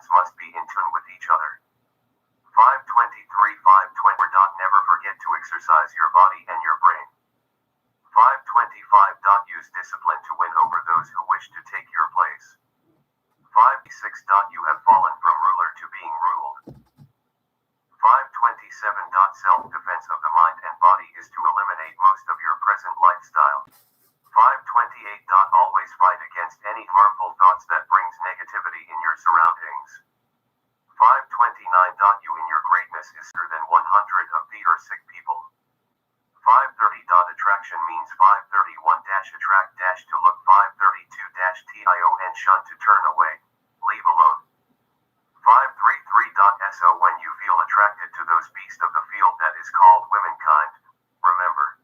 minds must be in tune with each other. 523 520 Never forget to exercise your body and your brain. 525 Use discipline to win over those who wish to take your place. 526 You have fallen from ruler to being ruled. 527 Self-defense of the mind and body is to eliminate most of your present lifestyle. 528 Always fight against any harmful thoughts that brings negativity in your surroundings. 529 You in your greatness is greater than 100 of the or sick people. 530 Attraction means 531 attract to look 532 tion shun to turn away, leave alone. 533 So when you feel attracted to those beasts of the field that is called womankind, remember.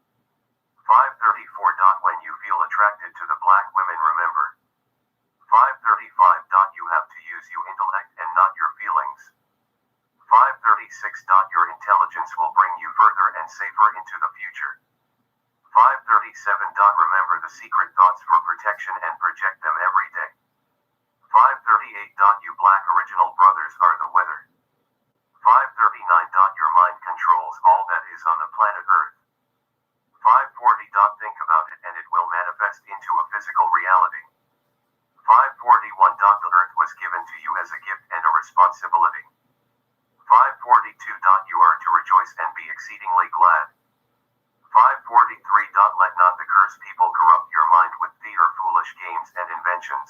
534 When you feel attracted to the black women, remember. 535 You have to use your intellect and not your feelings. 536 Your intelligence will bring you further and safer into the future. 537 Remember the secret thoughts for protection and project them every day. 538 You black original brothers are the weather. 539 Your mind controls all that is on the planet Earth. 540 Think about it and it will manifest into a physical reality. 541 The earth was given to you as a gift and a responsibility. 542 You are to rejoice and be exceedingly glad. 543 Let not the cursed people corrupt your mind with theater foolish games and inventions.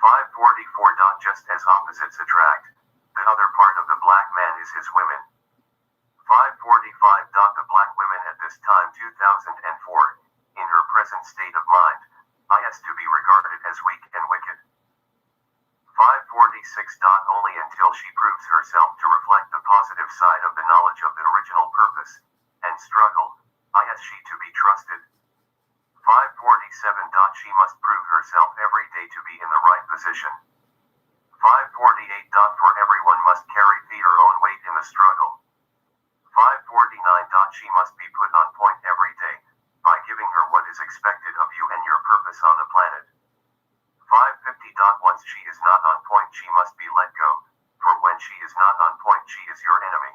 544 Just as opposites attract, the other part of the black man is his women. 545 The black women at this time 2004, in her present state of mind, is to be regarded as weak and wicked. 546 Only until she proves herself to reflect the positive side of the knowledge of the original purpose and struggle, is she to be trusted. 547 She must prove herself every day to be in the right position. 548 For everyone must carry their own weight in the struggle. 549 She must be put on point every day, by giving her what is expected of you and your purpose on the planet. 550 Once she is not on point she must be let go, for when she is not on point she is your enemy.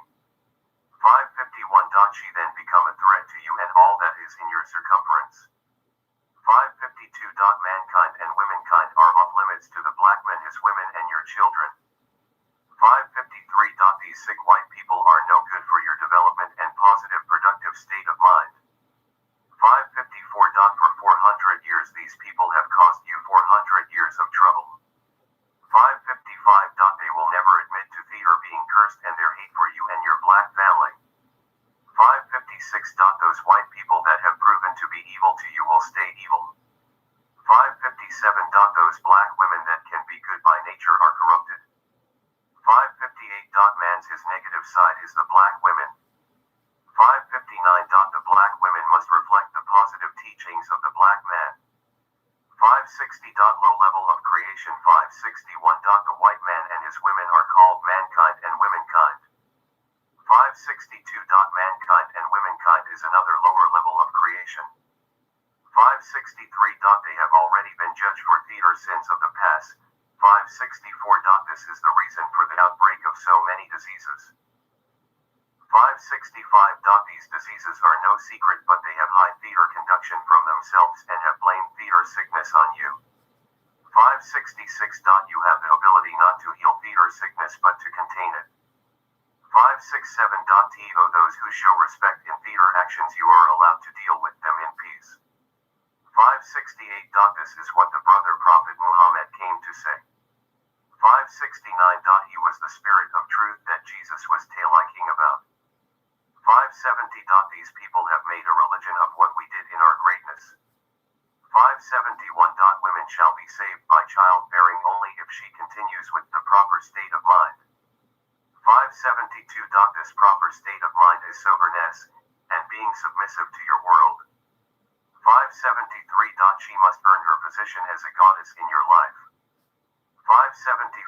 551 She then become a threat to you and all that is in your circumference. 552 Mankind and womankind are off limits to the black men, his women and your children. 553 These sick white people are no good for your development and positive productive state of mind. 554 For 400 years these people have caused you 400 years of trouble. 555 They will never admit to theater being cursed and their hate for you and your black family. 556 Those white people that have proven to be evil to you will stay evil. 557 Those black women that can be good by nature are corrupted. 558 Man's his negative side is the black women. 559 The black women must reflect the positive teachings of the black man. 560 Low level of creation. 561 The white man and his women are called mankind and womankind. 562 Mankind and womankind is another lower level of creation. 563 They have already been judged for theater sins of the past. 564 This is the reason for the outbreak of so many diseases. 565 These diseases are no secret, but they have high theater conduction from themselves and have blamed theater sickness on you. 566 You have the ability not to heal theater sickness but to contain it. 567 To those who show respect in theater actions you are allowed to deal with them in peace. 568 This is what the brother prophet Muhammad came to say. 569 He was the spirit of truth that Jesus was tale-liking about. 570 These people have made a religion of what we did in our greatness. 571 Women shall be saved by childbearing only if she continues with the proper state of mind. 572 This proper state of mind is soberness, and being submissive to your world. 573 She must earn her position as a goddess in your life. 574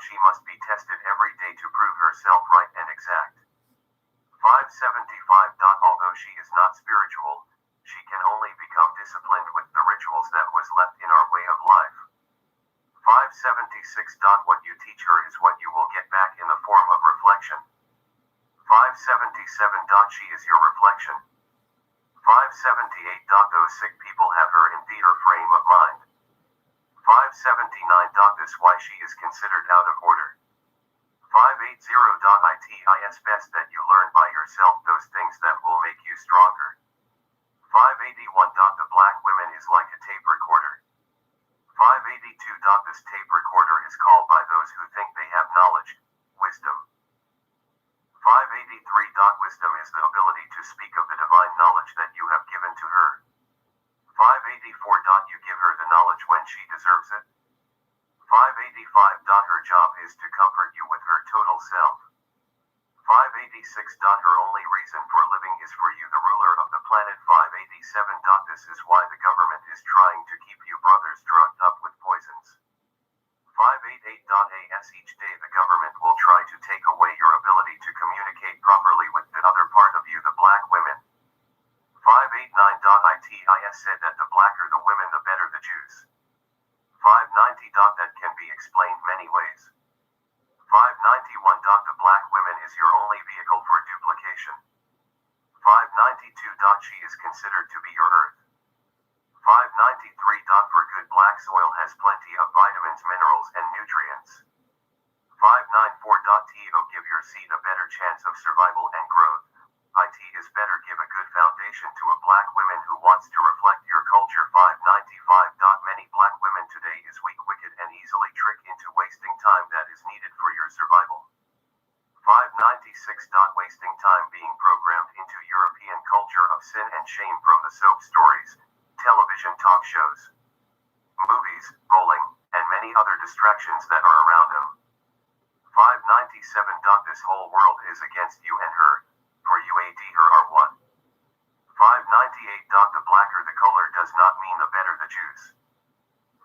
She must be tested every day to prove herself right and exact. 575 Although she is not spiritual, she can only become disciplined with the rituals that was left in our way of life. 576 576. What you teach her is what you will get back in the form of reflection. 577. She is your reflection. 578. Those sick people have her in theater frame of mind. 579. This why she is considered out of order. 580. It's best that you learn by yourself those things that will make you stronger. 581. The black women is like a tape recorder. 582. This tape recorder is called by those who think they have knowledge, wisdom. 583. Wisdom is the ability to speak of the divine knowledge that you have given to her. 584. You give her the knowledge when she deserves it. 585. Her job is to comfort you with her total self. 586. Her only reason for living is for you, the ruler of the planet. 587. This is why the government is trying to keep you brothers drugged up with poisons. 588. Each day the government will try to take away your ability to communicate properly with the other part of you, the black women. 589. It said that the blacker the women, the better the Jews. 590. That can be explained many ways. 591. The black women is your only vehicle for duplication. 592. She is considered to be your earth. 593. For good black soil has plenty of vitamins, minerals, and nutrients. 594. Give your seed a better chance of survival and growth. It is better give a good foundation to a black woman who wants to reflect your culture. 595. Many black women today is weak, wicked, and easily tricked into wasting time that is needed for your survival. 596. Wasting time being programmed into European culture of sin and shame from the soap stories, television talk shows, movies, bowling, and many other distractions that are around them. 597. This whole world is against you and her, for you her are one. 598. The blacker the color does not mean the better the Jews.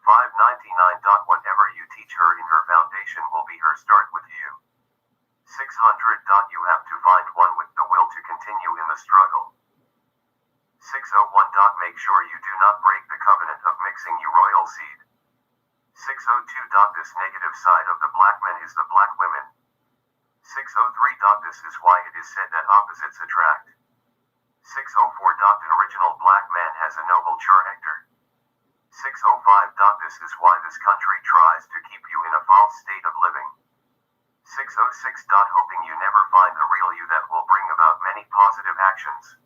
599. Whatever you teach her in her foundation will be her start with you. 600. You have to find one with the will to continue in the struggle. 601. Make sure you do not break the covenant of mixing you royal seed. 602. This negative side of the black men is the black women. 603. This is why it is said that opposites attract. 604. The original black man has a noble character. 605. This is why this country tries to keep you in a false state of living. 606. Hoping you never find the real you that will bring about many positive actions.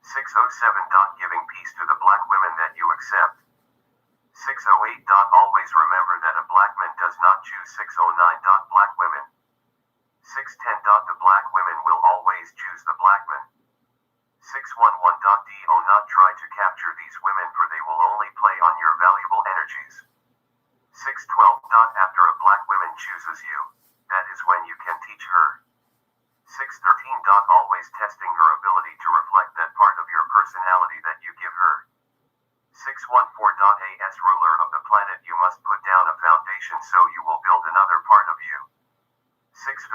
607. Giving peace to the black women that you accept. 608. Always remember that a black man does not choose. 609. Black women. 610. The black women will always choose the black men. 611. Do not try to capture these women, for they will only play on your valuable energies. 612. After a black woman chooses you, that is when you can teach her. 613. Always testing her ability to reflect that part of your personality that you give her. 614. As ruler of the planet, you must put down a foundation so you will build another part of you. 615.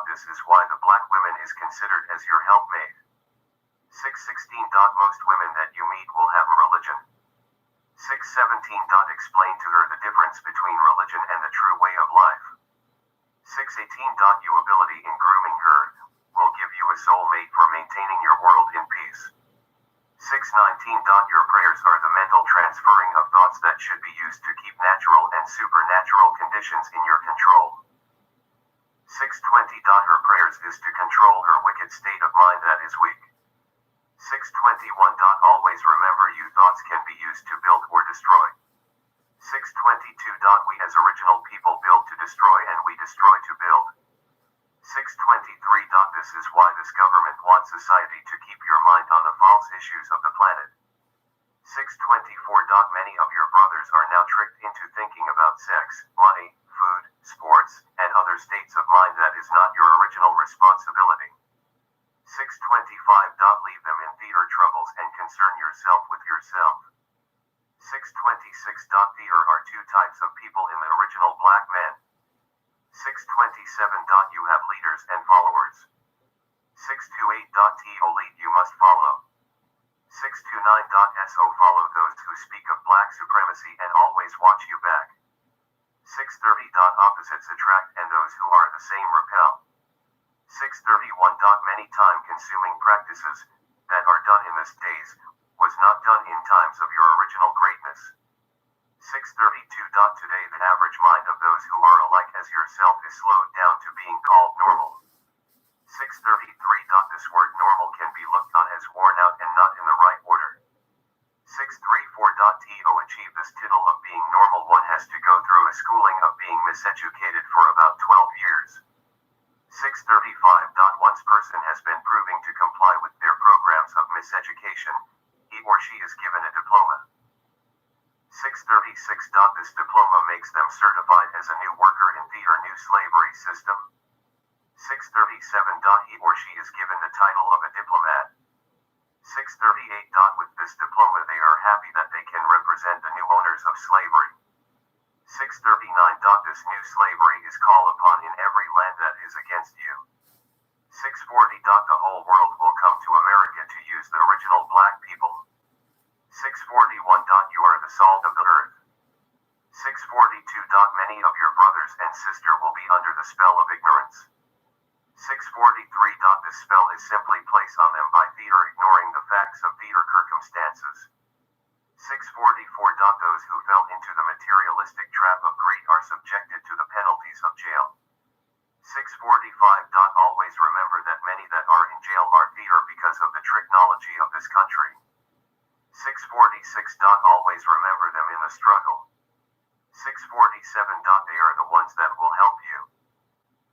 This is why the black woman is considered as your helpmate. 616. Most women that you meet will have a religion. 617. Explain to her the difference between religion and the true way of life. 618. Your ability in grooming her will give you a soulmate for maintaining your world in peace. 619. Your prayers are the mental transferring of thoughts that should be used to keep natural and supernatural conditions in your control. 620. Her prayers is to control her wicked state of mind that is weak. 621. Always remember you thoughts can be used to build or destroy. 622. We as original people build to destroy and we destroy to build. 623. This is why this government wants society to keep your mind on the false issues of the planet. 624. Many of your brothers are now tricked into thinking about sex, money, food, sports, and other states of mind that is not your original responsibility. 625. Leave them in theater troubles and concern yourself with yourself. 626. There are two types of people in the original black man. 627. You have leaders and followers. 628. To lead you must follow. 629. So follow those who speak of black supremacy and always watch you back. 630. Opposites attract and those who are the same repel. 631. Many time-consuming practices that are done in this days was not done in times of your original greatness. 632. Today the average mind of those who are alike as yourself is slowed down to being called normal. 633. This word normal can be looked on as worn out and not in the right order. 634. To achieve this title of being normal, one has to go through a schooling of being miseducated for about 12 years. 635. Once person has been proving to comply with their programs of miseducation, he or she is given a diploma. 636. This diploma makes them certified as a new worker in the or new slavery system. 637. He or she is given the title of a diplomat. 638. With this diploma they are happy that they can represent the new owners of slavery. 639. This new slavery is called upon in every land that is against you. 640. The whole world will come to America to use the original black people. 641. You are the salt of the earth. 642. Many of your brothers and sister will be under the spell of ignorance. 643. This spell is simply placed on them by the or ignoring the facts of the or circumstances. 644. Those who fell into the materialistic trap of greed are subjected to the penalties of jail. 645. Always remember that many that are in jail are the or because of the technology of this country. 646. Always remember them in the struggle. 647. They are the ones that will help you.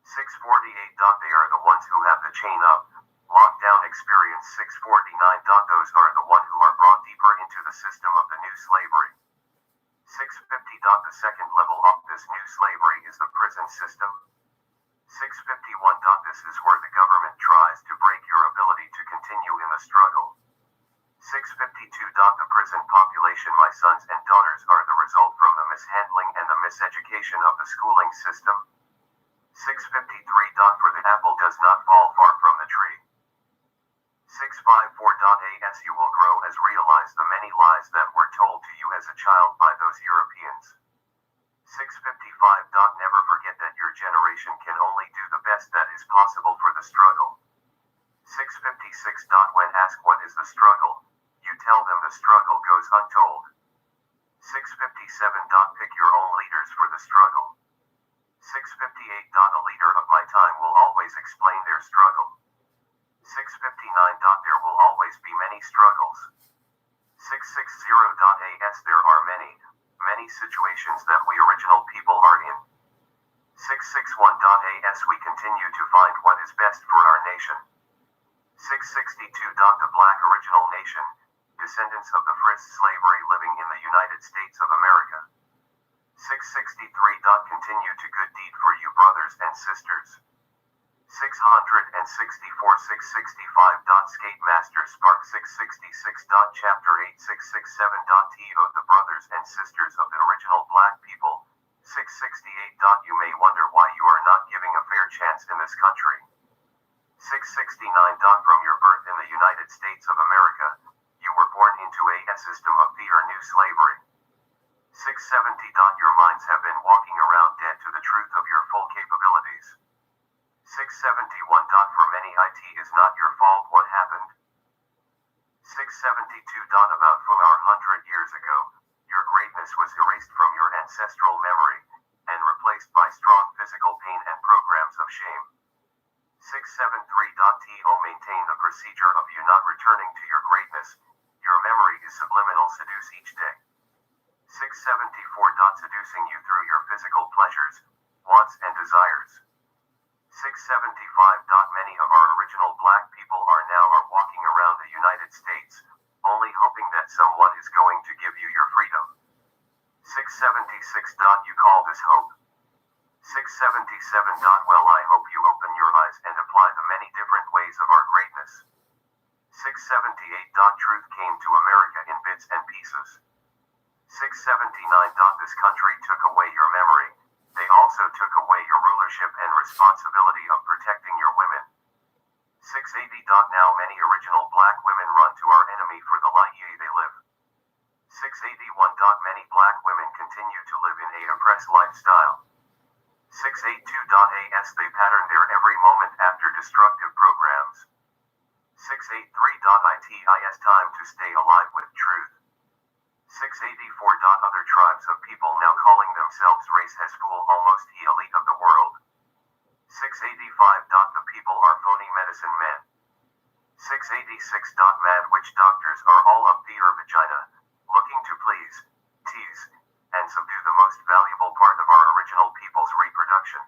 648. They are the ones who have the chain up, lockdown experience. 649. Those are the one who are brought deeper into the system of the new slavery. 650. The second level of this new slavery is the prison system. 651. This is where the government tries to break your ability to continue in the struggle. 652. The prison population, my sons and daughters, are the result from the mishandling and the miseducation of the schooling system. 653. For the apple does not fall far from the tree. 654. As you will grow as realize the many lies that were told to you as a child by those Europeans. 655. Never forget that your generation can only do the best that is possible for the struggle. 656. When asked what is the struggle, you tell them the struggle goes untold. 657. Pick your own leaders for the struggle. 658. A leader of my time will always explain their struggle. 659. There will always be many struggles. 660. There are many situations that we original people are in. 661. We continue to find what is best for our nation. 662. The black original nation, descendants of the first slavery living in the United States of America. 663. Continue to good deed for you brothers and sisters. 664. 665. Skate Master Spark. 666. Chapter 8667. To the brothers and sisters of the original black people. 668. You may wonder why you are not giving a fair chance in this country. 669. From your birth in the United States of America, you were born into a system of the or new slavery. 670. Your minds have been walking around dead to the truth of your full capabilities. 671. For many it is not your fault what happened. 672. About 400 years ago, your greatness was erased from your ancestral memory, and replaced by strong physical pain and programs of shame. 673. To maintain the procedure of you not returning to your greatness, your memory is subliminal seduce each day. 674. Seducing you through your physical pleasures, wants and desires. 675. Many of our original black people are walking around the United States, only hoping that someone is going to give you your freedom. 676. You call this hope. 677. Well, I hope you open your eyes and apply the many different ways of our greatness. 678. Truth came to America in bits and pieces. 679. This country took away your memory. They also took away your rulership and responsibility of protecting your women. 680. Now many original black women run to our enemy for the life they live. 681. Many black women continue to live in a oppressed lifestyle. 682.as They pattern their every moment after destructive programs. 683.itis Time to stay alive with truth. 684. Other tribes of people now calling themselves race has fooled almost the elite of the world. 685. The people are phony medicine men. 686. Mad witch doctors are all up their vagina, looking to please, tease, and subdue the most valuable part of our original people's reproduction.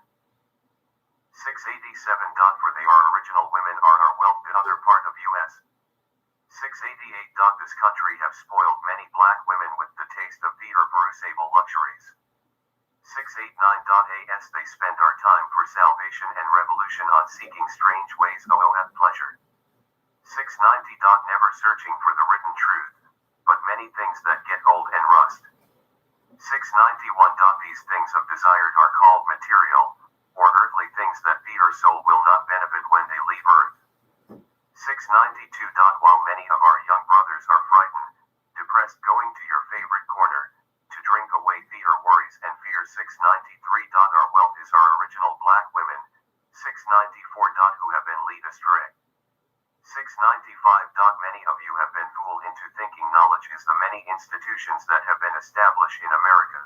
687. For they are original women are our wealth the other part of US. 688. This country have spoiled many black women with the taste of theater perusable luxuries. 689.as They spend our time for salvation and revolution on seeking strange ways of pleasure. 690. Never searching for the written truth, but many things that get old and rust. 691. These things of desired are called material, or earthly things that theater soul will not benefit when they leave earth. 692. While many of our young brothers are frightened, depressed going to your favorite corner, to drink away theater worries and fear. 693. Our wealth is our original black women. 694. Who have been led astray. 695. Many of you have been fooled into thinking knowledge is the many institutions that have been established in America.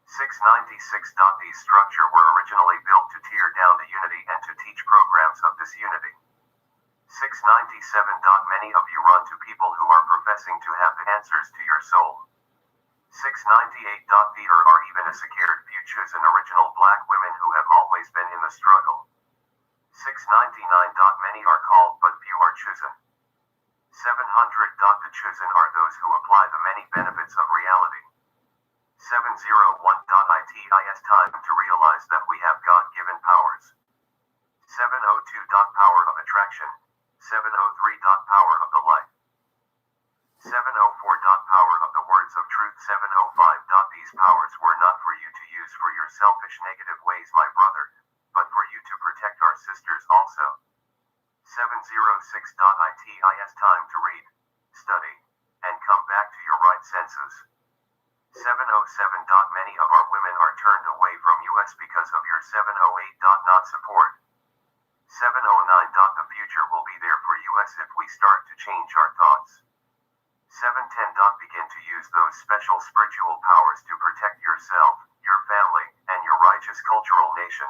696. These structures were originally built to tear down the unity and to teach programs of disunity. 697. Many of you run to people who are professing to have the answers to your soul. 698. Theater are even a scared few chosen original black women who have always been in the struggle. 699. Many are called but few are chosen. 700. The chosen are those who apply the many benefits of reality. 701. Itis Time to realize that we have God-given powers. 702. Power of attraction. 703. Power of the light. 704. Power of the words of truth. 705. These powers were not for you to use for your selfish negative ways, my brother, but for you to protect our sisters also. 706. Itis Time to read, study, and come back to your right senses. 707. Many of our women are turned away from US because of your 708. Not support. 709. The future will be there for US if we start to change our thoughts. 710. Begin to use those special spiritual powers to protect yourself, your family, and your righteous cultural nation.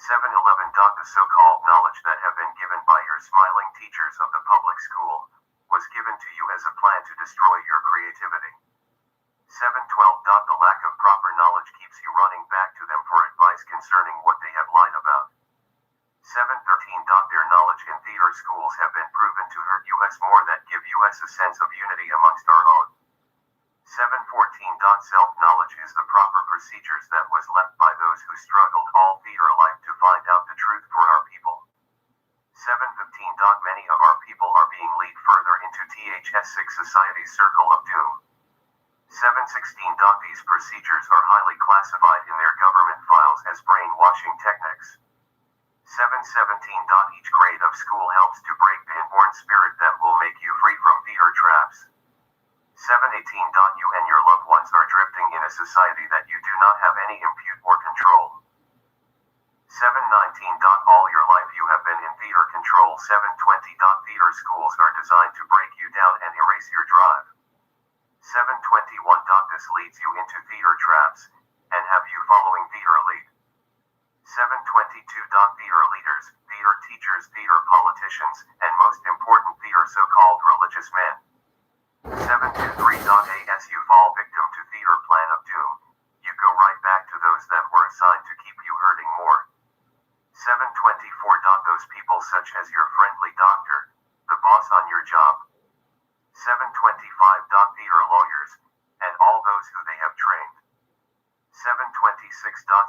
711. The so-called knowledge that have been given by your smiling teachers of the public school was given to you as a plan to destroy your creativity. 712. The lack of proper knowledge keeps you running back to them for advice concerning what they have lied about. 713. Their knowledge in theater schools have been proven to hurt US more that give US a sense of unity amongst our own. 714. Self-knowledge is the proper procedures that was left by those who struggled all theater life to find out the truth for our people. 715. Many of our people are being led further into THS6 society's circle of doom. 716. These procedures are highly classified in their government files as brainwashing techniques. 717. Each grade of school helps to break the inborn spirit that will make you free from theater traps. 718. You and your loved ones are drifting in a society that you do not have any impute or control. 719. All your life you have been in theater control. 720. Theater schools are designed to break you down and erase your drive. 721. This leads you into theater traps, and have you following theater lead. 722. Theater leaders, theater teachers, theater politicians, and most important theater so-called religious men. 723. As you fall victim to theater plan of doom, you go right back to those that were assigned to keep you hurting more. 724. Those people such as your friendly doctor, the boss on your job. 725. Theater lawyers, and all those who they have trained. 726.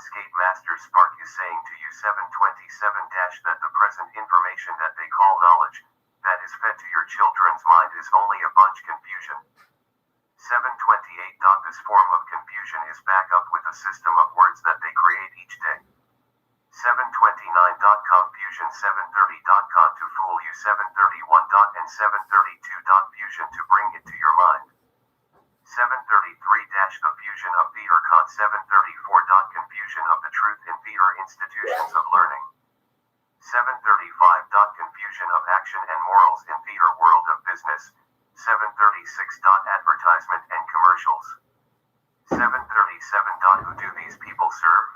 Skate Master Spark is saying to you 727- that the present information that they call knowledge, that is fed to your children's mind is only a bunch confusion. 728. This form of confusion is back up with a system of words that they create each day. 729. Confusion 730.com to fool you 731. And 732. Fusion to bring it to your mind. 733- the fusion of theater con 734. Confusion of the truth truth in theater institutions of learning. 735. Confusion of action and morals in theater world of business. 736. Advertisement and commercials. 737. Who do these people serve?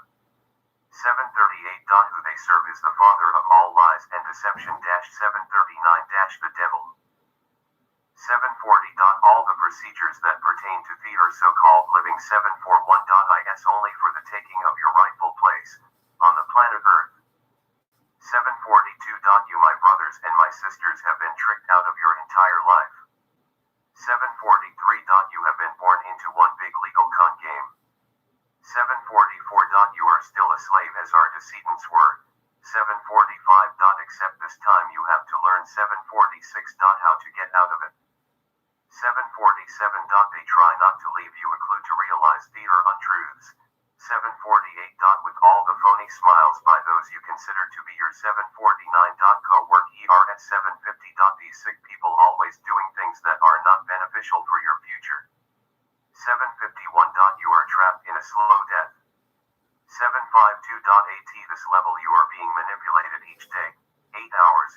738. Who they serve is the father of all lies and deception. 739. The devil. 740. All the procedures that pertain to theater so-called living. 741. Is only for the taking of your rightful place on the planet Earth. 742. You, my brothers and my sisters, have been tricked out of your entire life. 743. You have been born into one big legal con game. 744. You are still a slave as our decedents were. 745. Except this time you have to learn. 746. How to get out of it. 747. They try not to leave you a clue to realize theater untruths. 748. With all the phony smiles by those you consider to be your. 749. Co-work ERS. 750. These sick people always doing things that are not beneficial for your future. 751. You are trapped in a slow death. 752. This level you are being manipulated each day, 8 hours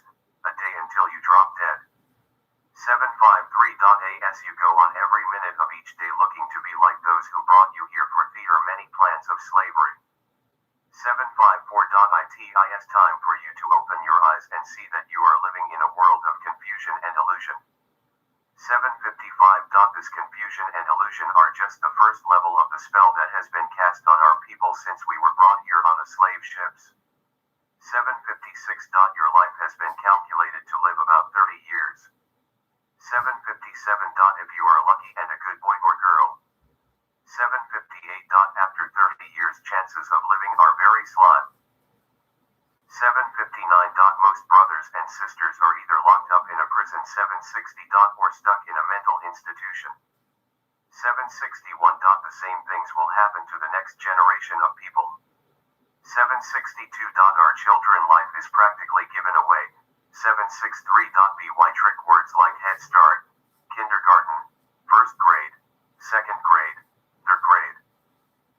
a day until you drop dead. 753. As you go on every minute of each day looking to be like those who brought you here for theater many plans of slavery. 754. It's time for you to open your eyes and see that you are living in a world of confusion and illusion. 755. This confusion and illusion are just the first level of the spell that has been cast on our people since we were brought here on the slave ships. 756. Your life has been calculated to live about 30 years. 757. If you are lucky and a good boy or girl. 758. After 30 years chances of living are very slim. 759. Most brothers and sisters are either locked up in a prison. 760. Or stuck in a mental institution. 761. The same things will happen to the next generation of people. 762. Our children life is practically given away. 763. By trick words like Head Start, kindergarten, first grade, second grade, third grade.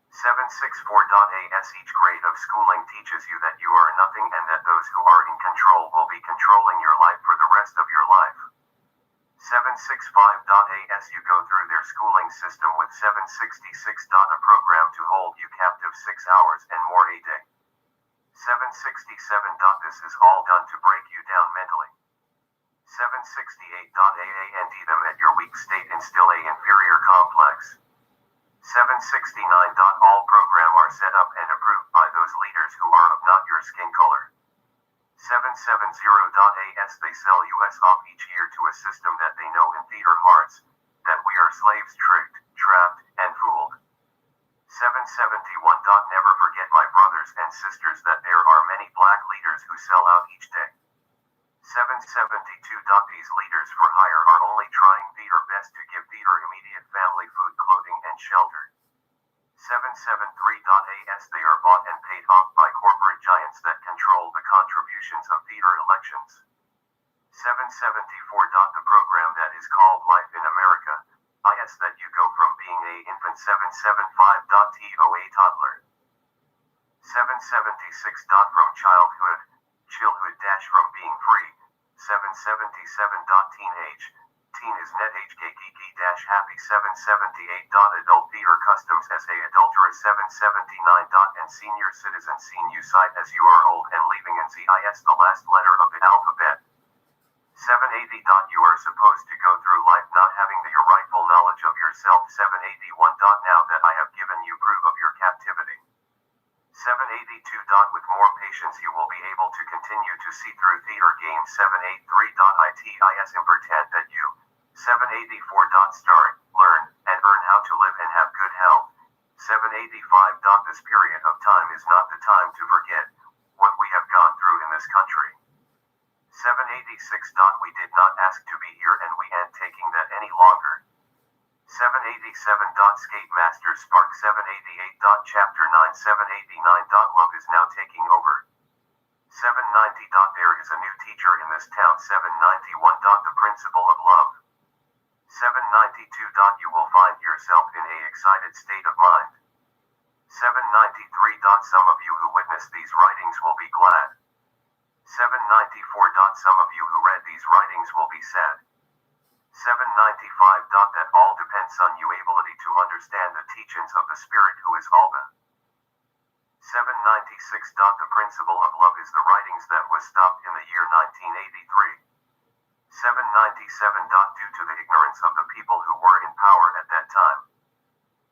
764. Each grade of schooling teaches you that you are nothing and that those who are in control will be controlling your life for the rest of your life. 765. You go through their schooling system with 766. A program to hold you captive 6 hours and more a day. 767. This is all done to break you down mentally. 768. And them at your weak state instill a inferior complex. 769. All program are set up and approved by those leaders who are of not your skin color. 770. They sell us off each year to a system that they know in theater hearts, that we are slaves tricked, trapped, and fooled. 771. Never forget, my brothers and sisters, that there are many black leaders who sell out each day. 772. These leaders for hire are only trying theater best to give theater immediate family food, clothing, and shelter. 773. They are bought and paid off by corporate giants that control the contributions of theater elections. 774. The program that is called Life in America, that you go from being a infant. 775. To a toddler. 776. From childhood, chillhood - from being free. 777. Teenage, teen is net age geeky - happy. 778. Adult theater customs as a adulteress. 779. And senior citizen, seen you sight as you are old and leaving in ZIS the last letter of the alphabet. 780. You are supposed to go through life not having your rightful knowledge of yourself. 781. Now that I have given you proof of your captivity. 782. With more patience you will be able to continue to see through theater games. 783. It's important that you. 784. Start, learn, and earn how to live and have good health. 785. This period of time is not the time to forget what we have gone through in this country. 786. We did not ask to be here and we ain't taking that any longer. 787. Skate Master Spark. 788. Chapter 9. 789. Love is now taking over. 790. There is a new teacher in this town. 791. The principle of love. 792. You will find yourself in a excited state of mind. 793. Some of you who witnessed these writings will be glad. 794. Some of you who read these writings will be sad. 795. That all depends on your ability to understand the teachings of the Spirit who is Alba. 796. The principle of love is the writings that was stopped in the year 1983. 797. Due to the ignorance of the people who were in power at that time.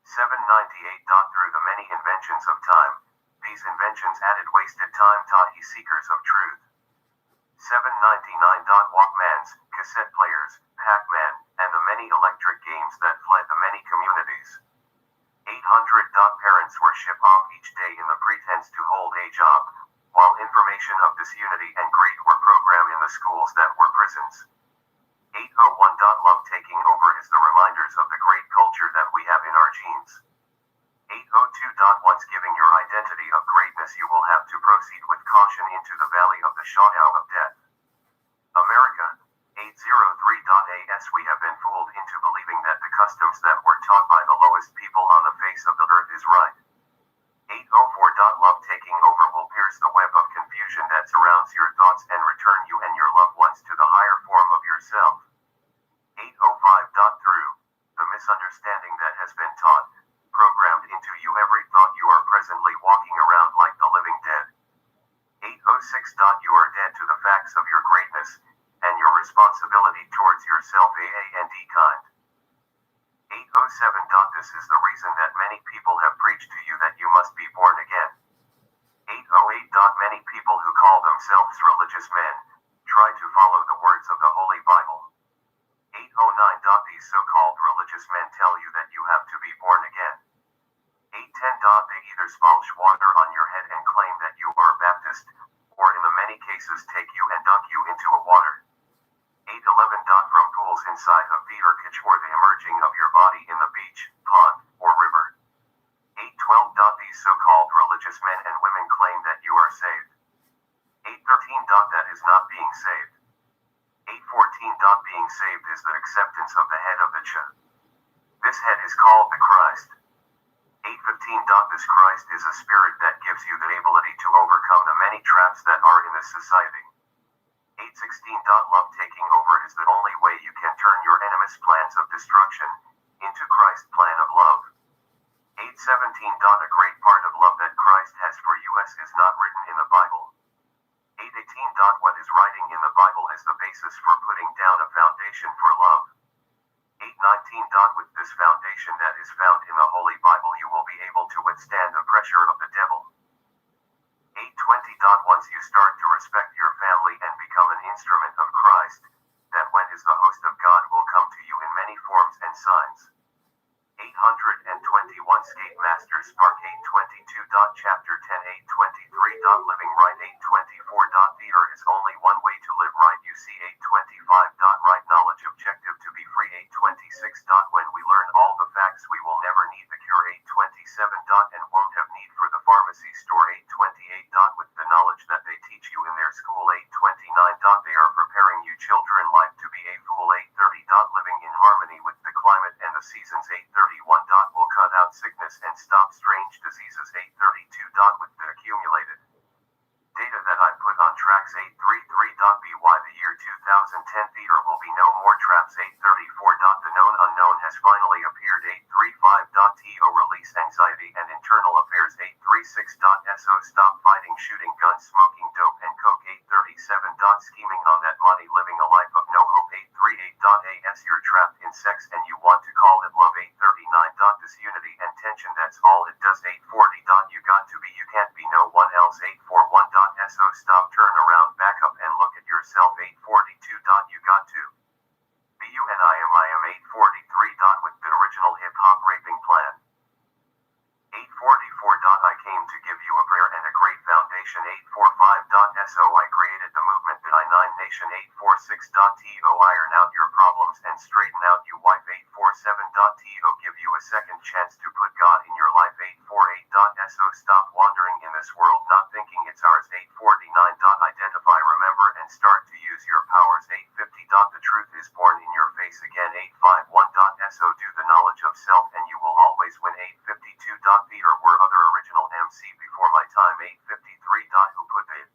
798. Through the many inventions of time, these inventions added wasted time to seekers of truth. 799. Walkmans, cassette players, Pac-Man, and the many electric games that fled the many communities. 800. Parents were shipped off each day in the pretense to hold a job, while information of disunity and greed were programmed in the schools that were prisons. 801. Love taking over is the reminders of the great culture that we have in our genes. 802. Once giving your identity of greatness, you will have to proceed with caution into the valley of the shadow of death. America. 803. As we have been fooled into believing that the customs that were taught by the lowest people on the face of the earth is right. 804. Love taking over will pierce the web of confusion that surrounds your thoughts and return you and your loved ones to the higher form of yourself. 805. Through the misunderstanding that has been taught, programmed into you every thought, you are presently walking around like the living dead. 806. You are dead to the facts of your greatness, and your responsibility towards yourself and kind. 807. This is the reason that many people have preached to you that you must be born again. 808. Many people who call themselves religious men try to follow the words of the Holy Bible. 809. These so-called religious men tell you that you have to be born again. 810. They either splash water on your head and claim that you are Baptist, or in the many cases take you and dunk you into a water. 811. From pools inside of the Urkich or the emerging of your body in the beach, pond, or river. 812. These so-called religious men and women claim that you are saved. 813. That is not being saved. 814. Being saved is the acceptance of the head of the church. This head is called the Christ. 815. This Christ is a spirit that gives you the ability to overcome the many traps that are in this society. 816. Love taking over is the only way you can turn your enemy's plans of destruction into Christ's plan of love. 817. A great part of love that Christ has for us is not written in the Bible. 818. What is writing in the Bible is the basis for putting down a foundation for love. 819. With this foundation that is found in the Holy Bible, you will be able to withstand the pressure of the devil. 820. Once you start to respect your family and become an instrument of Christ, that when is the host of God will come to you in many forms and signs. 821. Skate Master Spark. 822. Chapter 10. 823. Living right. 824. There is only one way to live right. You see. 825. Right knowledge objective to be free. 826. When we learn all the facts, we will never need the cure. 827. And won't have need for the pharmacy store. 828. With the knowledge that they teach you in their school. 829. They are preparing you children life to be a fool. 830. Living in harmony with the climate and the seasons. 831. Will cut out sickness and stop strange diseases. 832. With the accumulated data that I put on tracks. 833. By the year 2010 there will be no more traps. 834. The known unknown has finally appeared. 835. To release anxiety and internal affairs. 836. So stop fighting, shooting guns, smoking dope and coke. 837. Scheming on that money, living a life of no hope. 838. As you're trapped in sex and you want to call it love. 839. Disunity and tension, that's all it does. 840. You got to be, you can't be no one else. 841. So stop, turn around, back up and look at yourself. 842. You got to be you and I am 843. With the original hip-hop raping plan. 844. I came to give you a prayer and a great foundation. 845. So I created the movement that I nine nation. 846. To iron out your problems and straighten out you wife. 847. To give you a second chance to put God in your life. 848. So stop wandering in this world not thinking it's ours. 849. Identify, remember and start to use your powers. 850. The truth is born in your face again. 851. So do the knowledge of self and you will always win. 852. There were other original MC before 8:53. Who put the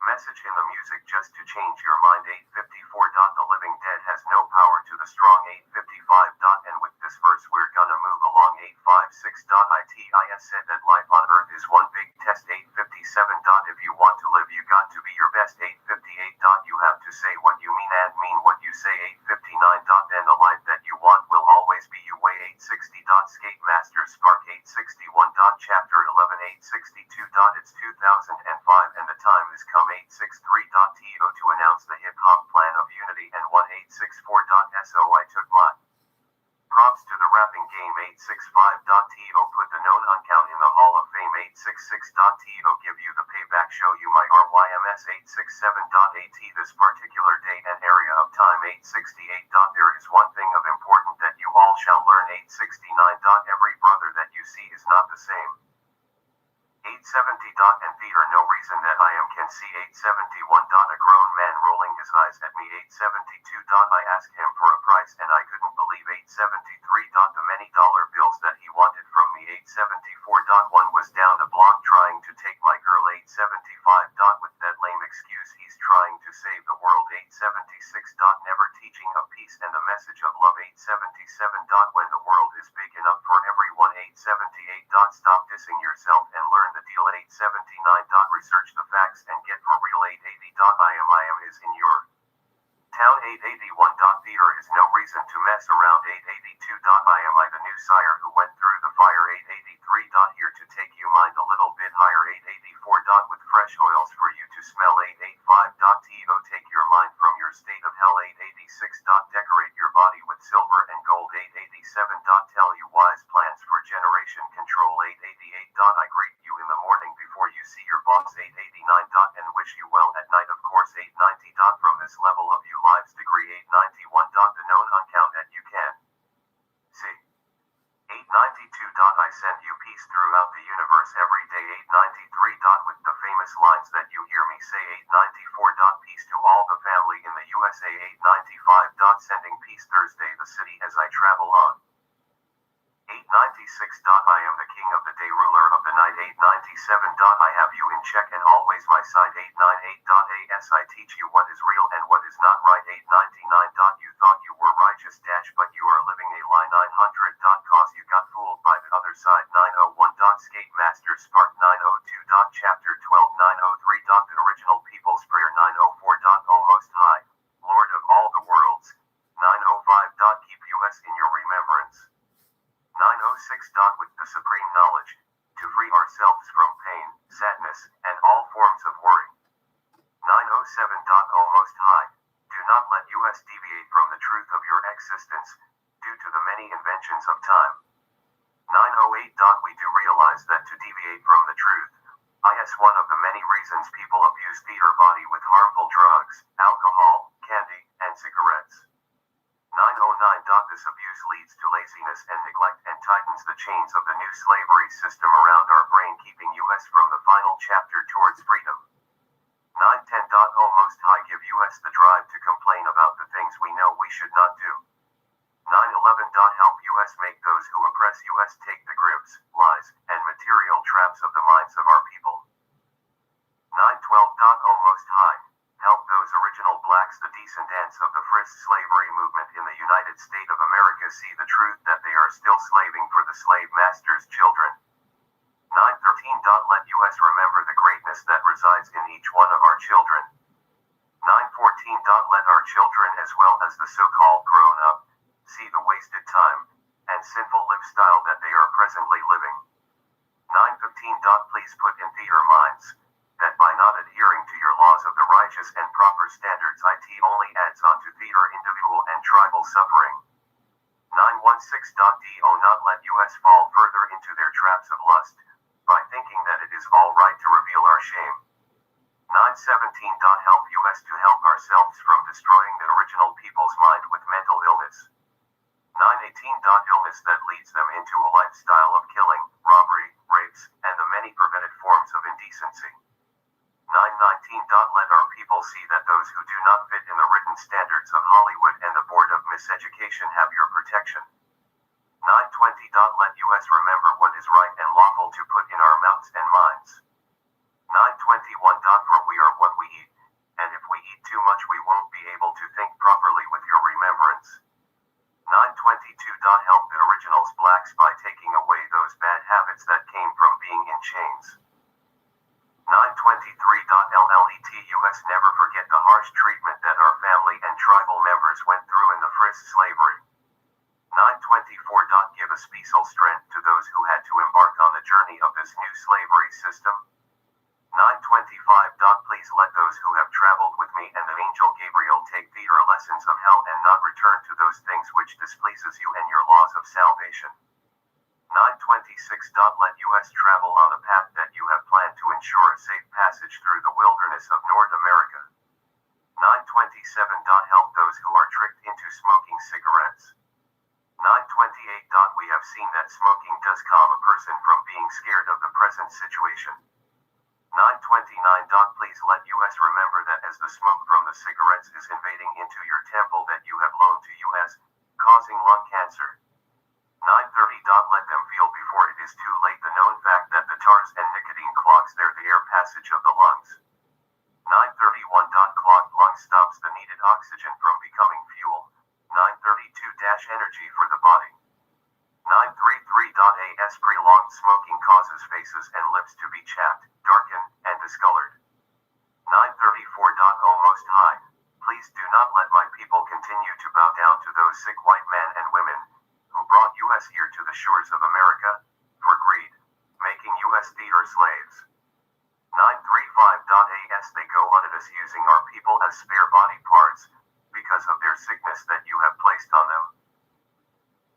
message in the music just to change your mind? 8:54. The living dead has no power to the strong. 8:55. And with this verse we're gonna move along. 8:56. It said that life on earth is one big test. 8:57. If you want to live you got to be your best. 8:58. You have to say what you mean and mean what you say. 8:59. Then the life that you want will always be your way. 8:60. Skate Master Spark. 8:61. Chapter 11. 8:62. It's 2005 and the time has come. 8:63. To announce the hip-hop plan of unity and 1864. So I took my props to the rapping game. 8:65. Put the known uncount in the Hall of Fame. 8:66. Give you the payback, show you my RYMS. 8:67. This particular day and area of time. 8:68. There is one thing of important that you all shall learn. 8:69. Every brother that you see is not the same. 8:70. And theater no reason that I am can see. 8:71. A grown man rolling his eyes at me. 8:72. I asked him for a price and I couldn't believe. 8:73. The many dollar bills that he wanted from me. 8:74. One was down the block trying to take my girl. 8:75. With that lame excuse he's trying to save the world. 8:76. Never teaching of peace and the message of love. 8:77. When the world is big enough for everyone. 8:78. Stop dissing yourself and learn the deal. 8:79. Research the facts and get for real. 8:80. I am is in your town. 8:81. Theater is no reason to mess around. 8:82. I the new sire who went through the fire. 8:83. Here to take you mind a little bit higher. 8:84. With fresh oils for you to smell. 8:85. Take your mind from your state of hell. 8:86. Decorate your body with silver and gold. 8:87. Tell you wise plans for generation control. 8:88. I greet you in the morning before you see your boss. 8:89. And wish you well at night of course. 8:90. From this level of you lives degree. 8:91. The known uncount that you can see. 8:92. I send you peace throughout the universe every day. 8:93. With the famous lines that you hear me say. 8:94. Peace to all the family in the USA. 8:95. Sending peace Thursday the city as I travel on. 8:96. I am the king of the day, ruler of the night. 8:97. I have you in check and always my side. 8:98. I teach you what is real and what is not right. 8:99. You thought you were righteous but you are living a lie. 900. Cause you got fooled by the other side. 901. Skate Master Spark. 902. Chapter 12. 903. The original people's prayer. 904. O Most High, Lord of all the worlds. 905. Keep us in your remembrance. 906. With the supreme knowledge, to free ourselves from pain, sadness, and all forms of worry. 907. O Most High, do not let us deviate from the truth of your existence, due to the many inventions of time. 908. We do realize that to deviate from the truth is one of the many reasons people abuse their body with harmful drugs, alcohol, candy, and cigarettes. 909. This abuse leads to laziness and neglect and tightens the chains of the new slavery system around our brain, keeping us from the final chapter towards freedom. 910. O Most High, give us the drive to complain about the things we know we should not do. 911. Help us make those who oppress us take the grips, lies, and material traps of the minds of our people. 912. O Most High, help those original blacks, the descendants of the first slavery movement in the United States of America, see the truth that they are still slaving for the slave master's children. 913. Let us remember the greatness that resides in each one of our children. 914. Let our children as well as the so-called grown-up see the wasted time and sinful lifestyle that they are presently living. 915. Please put in their minds that by not adhering to your laws of the righteous and proper standards, it only adds on to their individual and tribal suffering. 916. Do not let us fall further into their traps of lust, by thinking that it is all right to reveal our shame. 917. Help us to help ourselves from destroying the original people's mind with mental illness. 918. Illness that leads them into a lifestyle of killing, robbery, rapes, and the many perverted forms of indecency. 919. Let our people see that those who do not fit in the written standards of Hollywood and the Board of Miseducation have your protection. 920. Let us remember what is right and lawful to put in our mouths and minds. 923.LLET US never forget the harsh treatment that our family and tribal members went through in the FRIS slavery. 924. Give a special strength to those who had to embark on the journey of this new slavery system. 925. Please let those who have traveled with me and the angel Gabriel take their lessons of hell and not return to those things which displeases you and your laws of salvation. 926. Let us travel on the path that you have planned to ensure a safe passage through the wilderness of North America. 927. Help those who are tricked into smoking cigarettes. 928. We have seen that smoking does calm a person from being scared of the present situation. 929. Please let us remember that as the smoke from the cigarettes is invading into your temple that you have loaned to us, causing lung cancer. 930. Let them feel before it is too late the known fact that the tars and nicotine clogs the air passage of the lungs. 931. Clogged lung stops the needed oxygen from becoming fuel. 932. Energy for the body. 933. As prolonged smoking causes faces and lips to be chapped, darkened, and discolored. 934. O Most High, please do not let my people continue to bow down to those sick white men and women who brought us here to the shores of America for greed, making us their slaves. 935. As they go on at us using our people as spare body parts because of their sickness that you have placed on them.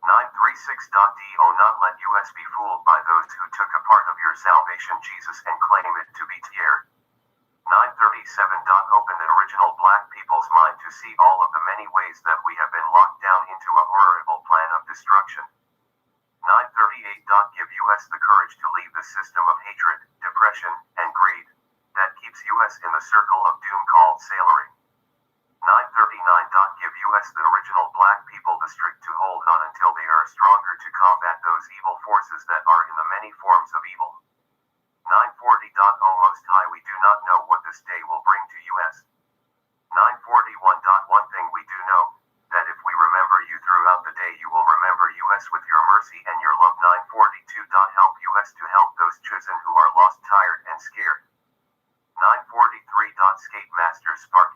936. Do not let us be fooled by those who took a part of your salvation Jesus and claim it to be tier. 937. Open the original black people's mind to see all of the many ways that we have been locked down into a horrible plan of destruction. 938. Give us the courage to leave the system of hatred, depression, and greed that keeps us in the circle of doom called slavery. 939. Give us the original black people the strength to hold on until they are stronger to combat those evil forces that are in the many forms of evil. 940. O Most High, we do not know what this day will bring to us. 941. One thing we do know, that if we remember you throughout the day you will remember us with your mercy and your love. 942. Help us to help those chosen who are lost, tired, and scared. 943. Skate Masters Spark